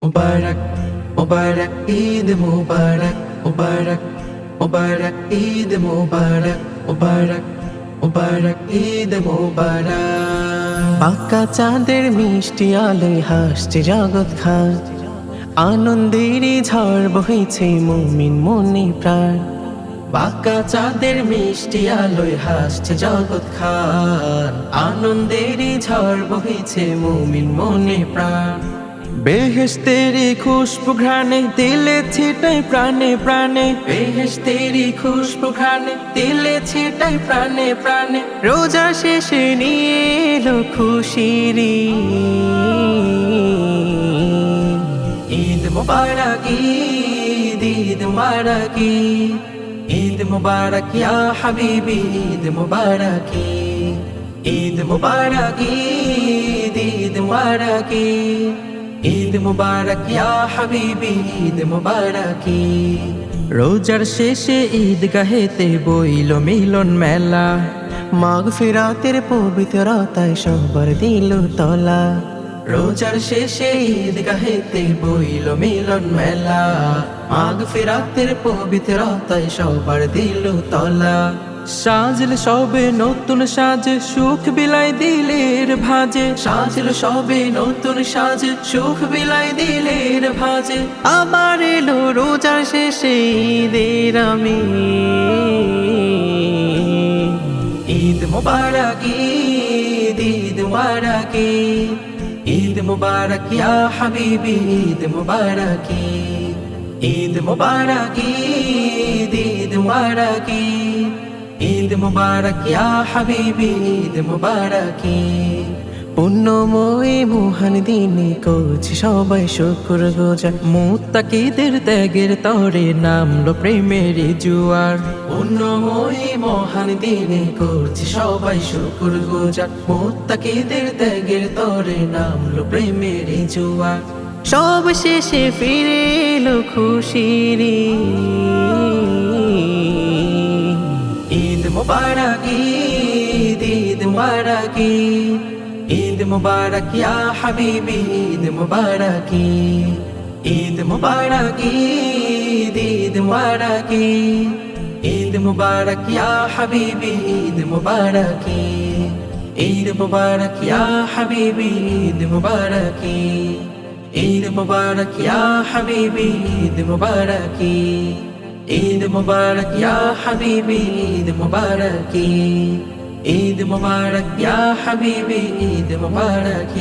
মুবারক মুবারক ঈদ মুবারক মুবারক মুবারক ঈদ মুবারক মুবারক মুবারক ঈদ মুবারক। বাঁকা চাঁদের মিষ্টি আলোয় হাসছে জগৎ খান, আনন্দেরই ঝড় বইছে মুমিন মনে প্রাণ। বাঁকা চাঁদের মিষ্টি আলোয় হাসছে জগৎ খান, আনন্দেরই ঝড় বহিছে মুমিন মনে প্রাণ। বেহেশতেরি খুশবু ঘ্রাণে দিলে ছিটাই প্রাণে প্রাণে, বেহেশতেরি খুশবু ঘ্রাণে দিলে ছিটাই প্রাণে প্রাণে। রোজা শেষে নিয়ে এলো খুশির ঈদ মুবারক ঈদ ঈদ মুবারক ঈদ মুবারক ইয়া হাবিবি ঈদ মুবারক ঈদ মুবারক ঈদ ঈদ মুবারক ঈদ মুবারক ইয়া হাবিবি ঈদ মুবারক। রোজার শেষে ঈদগাহেতে বইল মিলন মেলা, মাগফিরাতের পবিত্রতায় সবার দিল তলা। রোজার শেষে ঈদগাহেতে বইল মিলন মেলা, মাগফিরাতের পবিত্রতায় সবার দিল তলা। সাজল সবে নতুন সাজে সুখ বিলাই দিলের ভাজে, সাজল সবে নতুন সাজে সুখ বিলাই দিলের ভাজে। আবার এলো রোজার শেষে ঈদের আমি। ঈদ মুবারক ঈদ ঈদ মুবারক ঈদ মুবারক ইয়া হাবিবি ঈদ মুবারক ঈদ মুবারক ঈদ ঈদ মুবারক ঈদ মুবারক ইয়া হাবিবি ঈদ মুবারক। পুণ্যময়ী মহান দিনে করছি সবাই শুকর গুজার, মুত্তাকিদের ত্যাগের তরে নামলো প্রেমের জুয়ার। পুণ্যময়ী মহান দিনে করছি সবাই শুকর গুজার, মুত্তাকিদের ত্যাগের তরে নামলো প্রেমের জুয়ার। সব শেষে ফিরে এলো খুশির ঈদ মুবারক ঈদ ঈদ মুবারক ঈদ মুবারক ইয়া হাবিবি ঈদ মুবারক ঈদ মুবারক ঈদ ঈদ মুবারক ঈদ মুবারক ইয়া হাবিবি ঈদ মুবারক ঈদ মুবারক ইয়া হাবিবি ঈদ মুবারক ঈদ মুবারক ইয়া হাবিবি ঈদ মুবারক ঈদ মুবারক ইয়া হাবিবি ঈদ মুবারক ঈদ মুবারক ইয়া হাবিবি ঈদ মুবারক।